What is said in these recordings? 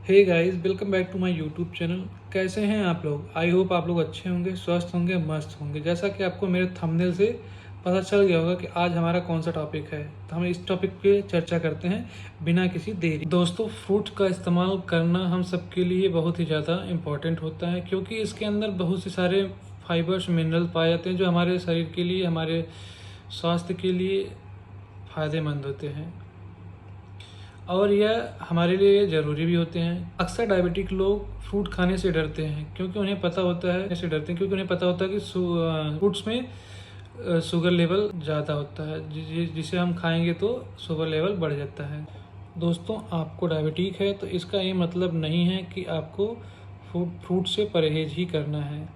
Hey guys, welcome back to my YouTube channel. कैसे हैं आप लोग? आई होप आप लोग अच्छे होंगे, स्वस्थ होंगे, मस्त होंगे। जैसा कि आपको मेरे थंबनेल से पता चल गया होगा कि आज हमारा कौन सा टॉपिक है, तो हम इस टॉपिक पे चर्चा करते हैं बिना किसी देरी। दोस्तों, फ्रूट का इस्तेमाल करना हम सबके लिए बहुत ही ज़्यादा इम्पोर्टेंट होता है, क्योंकि इसके अंदर बहुत से सारे फाइबर्स, मिनरल पाए जाते हैं जो हमारे शरीर के लिए, हमारे स्वास्थ्य के लिए फ़ायदेमंद होते हैं और यह हमारे लिए ज़रूरी भी होते हैं। अक्सर डायबिटिक लोग फ्रूट खाने से डरते हैं, क्योंकि उन्हें पता होता है क्योंकि उन्हें पता होता है कि फ्रूट्स में शुगर लेवल ज़्यादा होता है, जिसे हम खाएंगे तो शुगर लेवल बढ़ जाता है। दोस्तों, आपको डायबिटिक है तो इसका ये मतलब नहीं है कि आपको फ्रूट से परहेज ही करना है।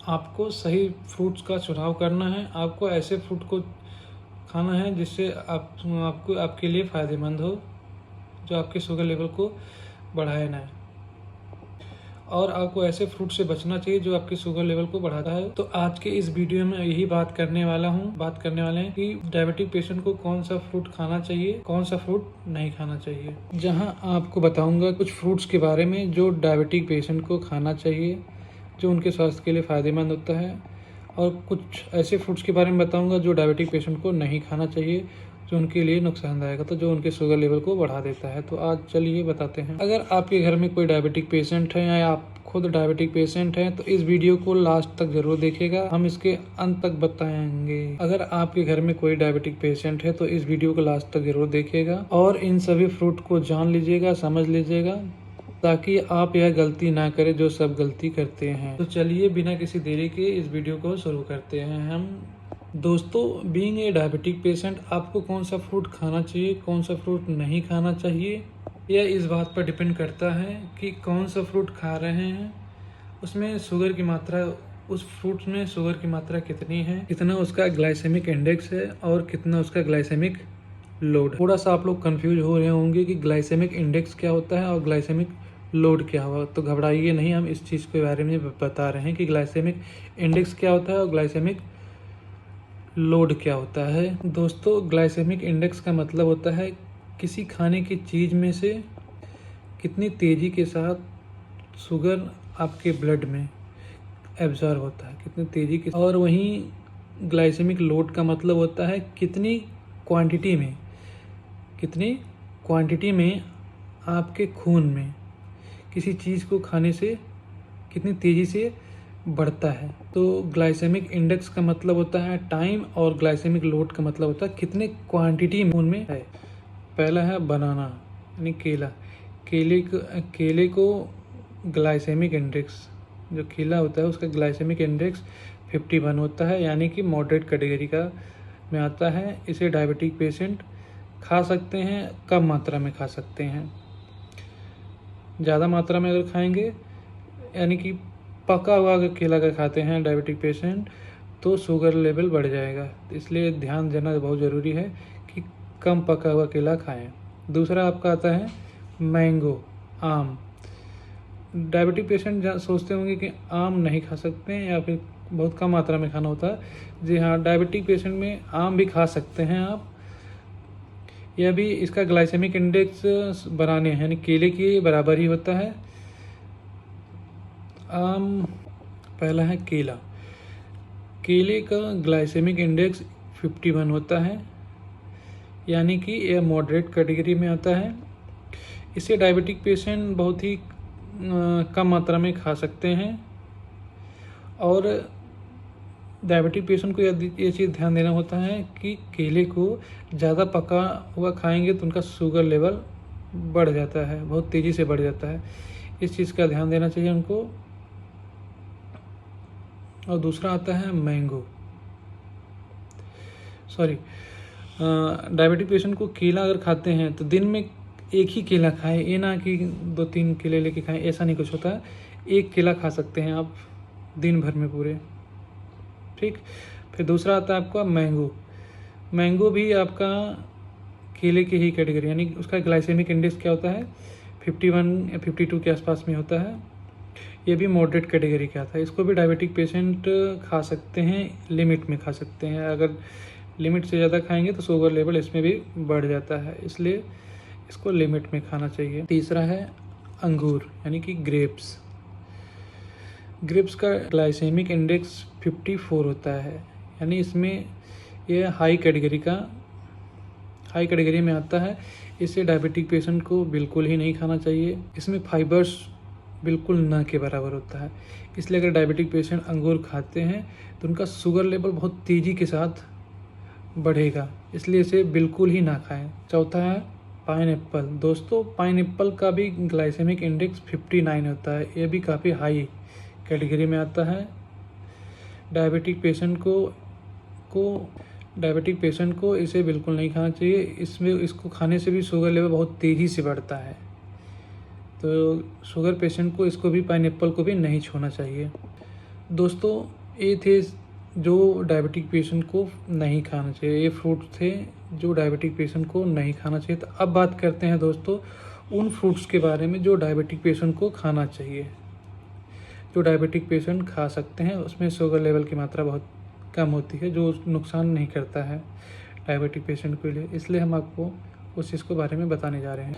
आपको सही फ्रूट्स का चुनाव करना है। आपको ऐसे फ्रूट को खाना है जिससे आपको आपके लिए फ़ायदेमंद हो, जो आपके शुगर लेवल को बढ़ाए ना। और आपको ऐसे फ्रूट से बचना चाहिए जो आपके शुगर लेवल को बढ़ाता है। तो आज के इस वीडियो में यही बात करने वाले हैं कि डायबिटिक पेशेंट को कौन सा फ्रूट खाना चाहिए, कौन सा फ्रूट नहीं खाना चाहिए। जहां आपको बताऊंगा कुछ फ्रूट्स के बारे में जो डायबिटिक पेशेंट को खाना चाहिए, जो उनके स्वास्थ्य के लिए फ़ायदेमंद होता है, और कुछ ऐसे फ्रूट्स के बारे में बताऊंगा जो डायबिटिक पेशेंट को नहीं खाना चाहिए, जो उनके लिए नुकसानदायक होता है, जो उनके शुगर लेवल को बढ़ा देता है। तो आज चलिए बताते हैं। अगर आपके घर में कोई डायबिटिक पेशेंट है या आप खुद डायबिटिक पेशेंट हैं तो इस वीडियो को लास्ट तक जरूर देखिएगा, हम इसके अंत तक बताएंगे। अगर आपके घर में कोई डायबिटिक पेशेंट है तो इस वीडियो को लास्ट तक जरूर देखिएगा और इन सभी फ्रूट को जान लीजिएगा, समझ लीजिएगा, ताकि आप यह गलती ना करें जो सब गलती करते हैं। तो चलिए बिना किसी देरी के इस वीडियो को शुरू करते हैं हम। दोस्तों, बीइंग ए डायबिटिक पेशेंट आपको कौन सा फ्रूट खाना चाहिए, कौन सा फ्रूट नहीं खाना चाहिए, यह इस बात पर डिपेंड करता है कि कौन सा फ्रूट खा रहे हैं, उसमें शुगर की मात्रा, उस फ्रूट में शुगर की मात्रा कितनी है, कितना उसका ग्लाइसेमिक इंडेक्स है और कितना उसका ग्लाइसेमिक लोड। थोड़ा सा आप लोग कंफ्यूज हो रहे होंगे कि ग्लाइसेमिक इंडेक्स क्या होता है और ग्लाइसेमिक लोड क्या हुआ। तो घबराइए नहीं, हम इस चीज़ के बारे में बता रहे हैं कि ग्लाइसेमिक इंडेक्स क्या होता है और ग्लाइसेमिक लोड क्या होता है। दोस्तों, ग्लाइसेमिक इंडेक्स का मतलब होता है किसी खाने की चीज़ में से कितनी तेज़ी के साथ शुगर आपके ब्लड में एब्जॉर्ब होता है, कितनी तेज़ी के। और वहीं ग्लाइसेमिक लोड का मतलब होता है कितनी क्वांटिटी में आपके खून में किसी चीज़ को खाने से कितनी तेज़ी से बढ़ता है। तो ग्लाइसेमिक इंडेक्स का मतलब होता है टाइम और ग्लाइसेमिक लोड का मतलब होता है कितने क्वांटिटी में उनमें है। पहला है बनाना यानी केला। केले को ग्लाइसेमिक इंडेक्स, जो केला होता है उसका ग्लाइसेमिक इंडेक्स 51 होता है, यानी कि मॉडरेट कैटेगरी का में आता है। इसे डायबिटिक पेशेंट खा सकते हैं, कम मात्रा में खा सकते हैं। ज़्यादा मात्रा में अगर खाएंगे, यानी कि पका हुआ अगर केला का खाते हैं डायबिटिक पेशेंट, तो शुगर लेवल बढ़ जाएगा। इसलिए ध्यान देना बहुत ज़रूरी है कि कम पका हुआ केला खाएं। दूसरा आपका आता है मैंगो, आम। डायबिटिक पेशेंट सोचते होंगे कि आम नहीं खा सकते हैं या फिर बहुत कम मात्रा में खाना होता है। जी हाँ, डायबिटिक पेशेंट में आम भी खा सकते हैं आप। यह भी इसका ग्लाइसेमिक इंडेक्स बनाने यानी केले के बराबर ही होता है। आम, पहला है केला। केले का ग्लाइसेमिक इंडेक्स 51 होता है, यानी कि यह मॉडरेट कैटेगरी में आता है। इसे डायबिटिक पेशेंट बहुत ही कम मात्रा में खा सकते हैं। और डायबिटिक पेशेंट को ये चीज़ ध्यान देना होता है कि केले को ज़्यादा पका हुआ खाएंगे तो उनका शुगर लेवल बढ़ जाता है, बहुत तेज़ी से बढ़ जाता है। इस चीज़ का ध्यान देना चाहिए उनको। और दूसरा आता है मैंगो, डायबिटिक पेशेंट को केला अगर खाते हैं तो दिन में एक ही केला खाएं, ये ना कि 2-3 केले लेके खाएं, ऐसा नहीं कुछ होता है। एक केला खा सकते हैं आप दिन भर में पूरे, ठीक। फिर दूसरा आता है आपका मैंगो भी आपका केले की ही कैटेगरी, यानी उसका ग्लाइसेमिक इंडेक्स क्या होता है 51 या 52 के आसपास में होता है। ये भी मॉडरेट कैटेगरी का आता है। इसको भी डायबिटिक पेशेंट खा सकते हैं, लिमिट में खा सकते हैं। अगर लिमिट से ज़्यादा खाएंगे तो शुगर लेवल इसमें भी बढ़ जाता है, इसलिए इसको लिमिट में खाना चाहिए। तीसरा है अंगूर यानी कि ग्रेप्स। ग्रेप्स का ग्लाइसेमिक इंडेक्स 54 होता है, यानी इसमें यह हाई कैटेगरी में आता है। इसे डायबिटिक पेशेंट को बिल्कुल ही नहीं खाना चाहिए। इसमें फाइबर्स बिल्कुल न के बराबर होता है, इसलिए अगर डायबिटिक पेशेंट अंगूर खाते हैं तो उनका शुगर लेवल बहुत तेज़ी के साथ बढ़ेगा, इसलिए इसे बिल्कुल ही ना खाएं। चौथा है पाइनएप्पल। दोस्तों, पाइनएप्पल का भी ग्लाइसेमिक इंडेक्स 59 होता है, यह भी काफ़ी हाई कैटेगरी में आता है। डायबिटिक पेशेंट को इसे बिल्कुल नहीं खाना चाहिए। इसको खाने से भी शुगर लेवल बहुत तेज़ी से बढ़ता है, तो शुगर पेशेंट को इसको भी, पाइनएप्पल को भी नहीं छूना चाहिए। दोस्तों, ये थे जो डायबिटिक पेशेंट को नहीं खाना चाहिए, ये फ्रूट थे जो डायबिटिक पेशेंट को नहीं खाना चाहिए। तो अब बात करते हैं दोस्तों उन फ्रूट्स के बारे में जो डायबिटिक पेशेंट को खाना चाहिए, जो डायबिटिक पेशेंट खा सकते हैं। उसमें शुगर लेवल की मात्रा बहुत कम होती है, जो नुकसान नहीं करता है डायबिटिक पेशेंट के लिए, इसलिए हम आपको उस चीज़ के बारे में बताने जा रहे हैं।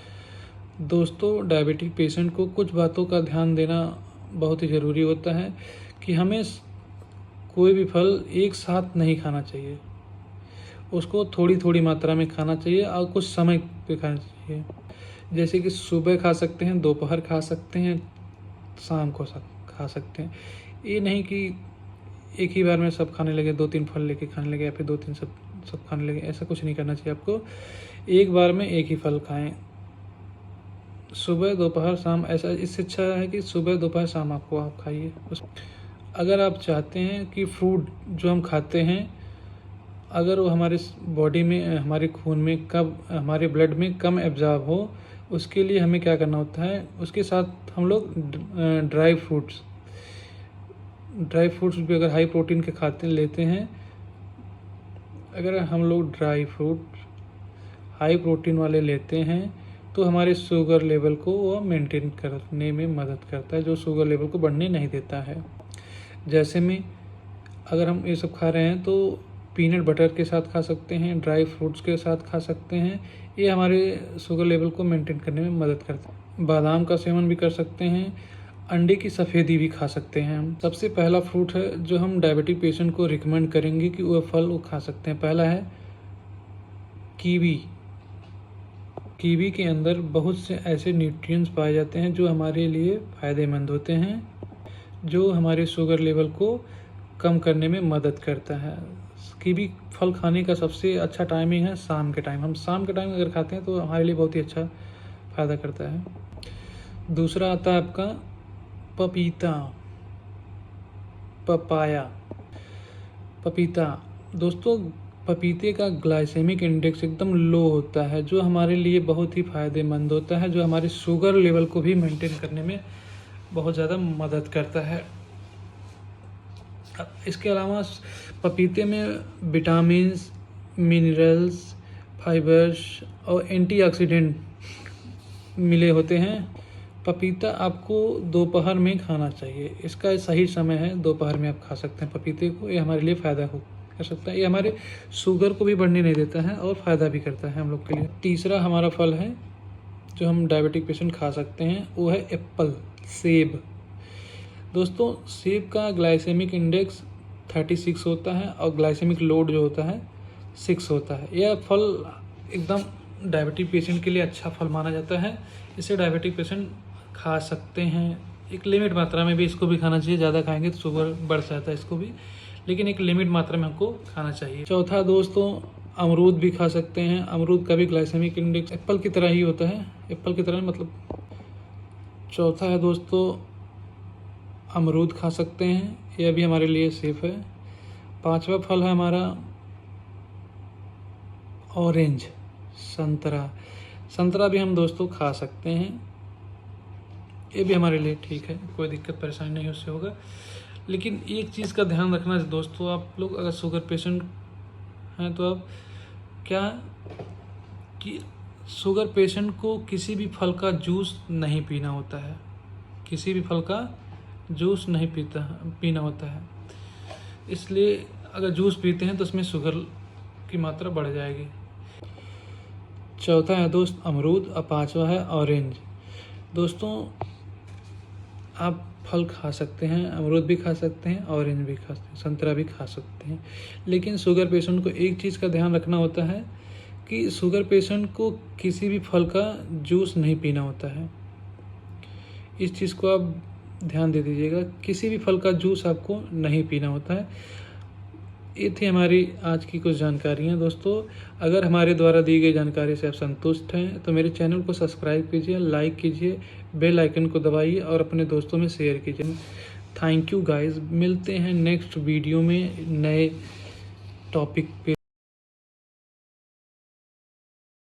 दोस्तों, डायबिटिक पेशेंट को कुछ बातों का ध्यान देना बहुत ही ज़रूरी होता है कि हमें कोई भी फल एक साथ नहीं खाना चाहिए, उसको थोड़ी थोड़ी मात्रा में खाना चाहिए और कुछ समय पे खाना चाहिए। जैसे कि सुबह खा सकते हैं, दोपहर खा सकते हैं, शाम को खा सकते हैं। ये नहीं कि एक ही बार में सब खाने लगे, 2-3 फल लेके खाने लगे या फिर 2-3 सब खाने लगे, ऐसा कुछ नहीं करना चाहिए आपको। एक बार में एक ही फल खाएं, सुबह दोपहर शाम। ऐसा इससे अच्छा है कि सुबह दोपहर शाम आप खाइए। अगर आप चाहते हैं कि फ्रूट जो हम खाते हैं अगर वो हमारे बॉडी में, हमारे खून में कब, हमारे ब्लड में कम एब्जॉर्ब हो, उसके लिए हमें क्या करना होता है, उसके साथ हम लोग ड्राई फ्रूट्स भी अगर हाई प्रोटीन के लेते हैं, अगर हम लोग ड्राई फ्रूट हाई प्रोटीन वाले लेते हैं तो हमारे शुगर लेवल को वो मेंटेन करने में मदद करता है, जो शुगर लेवल को बढ़ने नहीं देता है। जैसे में अगर हम ये सब खा रहे हैं तो पीनट बटर के साथ खा सकते हैं, ड्राई फ्रूट्स के साथ खा सकते हैं, ये हमारे शुगर लेवल को मेंटेन करने में मदद करता है। बादाम का सेवन भी कर सकते हैं, अंडे की सफ़ेदी भी खा सकते हैं हम। सबसे पहला फ्रूट है जो हम डायबिटिक पेशेंट को रिकमेंड करेंगे कि वह फल वो खा सकते हैं, पहला है कीवी। कीवी के अंदर बहुत से ऐसे न्यूट्रिएंट्स पाए जाते हैं जो हमारे लिए फ़ायदेमंद होते हैं, जो हमारे शुगर लेवल को कम करने में मदद करता है। कीवी फल खाने का सबसे अच्छा टाइमिंग है शाम के टाइम। हम शाम के टाइम अगर खाते हैं तो हमारे लिए बहुत ही अच्छा फ़ायदा करता है। दूसरा आता है आपका पपीता। दोस्तों, पपीते का ग्लाइसेमिक इंडेक्स एकदम लो होता है, जो हमारे लिए बहुत ही फ़ायदेमंद होता है, जो हमारे शुगर लेवल को भी मेंटेन करने में बहुत ज़्यादा मदद करता है। इसके अलावा पपीते में विटामिन्स, मिनरल्स, फाइबर्स और एंटीऑक्सीडेंट मिले होते हैं। पपीता आपको दोपहर में खाना चाहिए, इसका सही समय है दोपहर में आप खा सकते हैं पपीते को, ये हमारे लिए फ़ायदा कर सकता है। ये हमारे शुगर को भी बढ़ने नहीं देता है और फ़ायदा भी करता है हम लोग के लिए। तीसरा हमारा फल है जो हम डायबिटिक पेशेंट खा सकते हैं, वो है एप्पल, सेब। दोस्तों, सेब का ग्लाइसेमिक इंडेक्स 36 होता है और ग्लाइसेमिक लोड जो होता है 6 होता है। यह फल एकदम डायबिटिक पेशेंट के लिए अच्छा फल माना जाता है, इसे डायबिटिक पेशेंट खा सकते हैं। एक लिमिट मात्रा में भी इसको भी खाना चाहिए, ज़्यादा खाएंगे तो शुगर बढ़ जाता है इसको भी, लेकिन एक लिमिट मात्रा में हमको खाना चाहिए। चौथा दोस्तों, अमरूद भी खा सकते हैं। अमरूद का भी ग्लाइसेमिक इंडेक्स एप्पल की तरह ही होता है, एप्पल की तरह मतलब। चौथा है दोस्तों, अमरूद खा सकते हैं, यह भी हमारे लिए सेफ़ है। पांचवा फल है हमारा ऑरेंज, संतरा भी हम दोस्तों खा सकते हैं, ये भी हमारे लिए ठीक है, कोई दिक्कत परेशानी नहीं उससे होगा। लेकिन एक चीज़ का ध्यान रखना है दोस्तों, आप लोग अगर शुगर पेशेंट हैं तो आप क्या कि शुगर पेशेंट को किसी भी फल का जूस नहीं पीना होता है, किसी भी फल का जूस नहीं पीना होता है। इसलिए अगर जूस पीते हैं तो उसमें शुगर की मात्रा बढ़ जाएगी। चौथा है दोस्त अमरूद और पांचवा है ऑरेंज। दोस्तों, आप फल खा सकते हैं, अमरूद भी खा सकते हैं, ऑरेंज भी खा सकते हैं, संतरा भी खा सकते हैं, लेकिन शुगर पेशेंट को एक चीज़ का ध्यान रखना होता है कि शुगर पेशेंट को किसी भी फल का जूस नहीं पीना होता है। इस चीज़ को आप ध्यान दे दीजिएगा, किसी भी फल का जूस आपको नहीं पीना होता है। ये थी हमारी आज की कुछ जानकारियाँ दोस्तों। अगर हमारे द्वारा दी गई जानकारी से आप संतुष्ट हैं तो मेरे चैनल को सब्सक्राइब कीजिए, लाइक कीजिए, बेल आइकन को दबाइए और अपने दोस्तों में शेयर कीजिए। थैंक यू गाइस, मिलते हैं नेक्स्ट वीडियो में नए टॉपिक पे।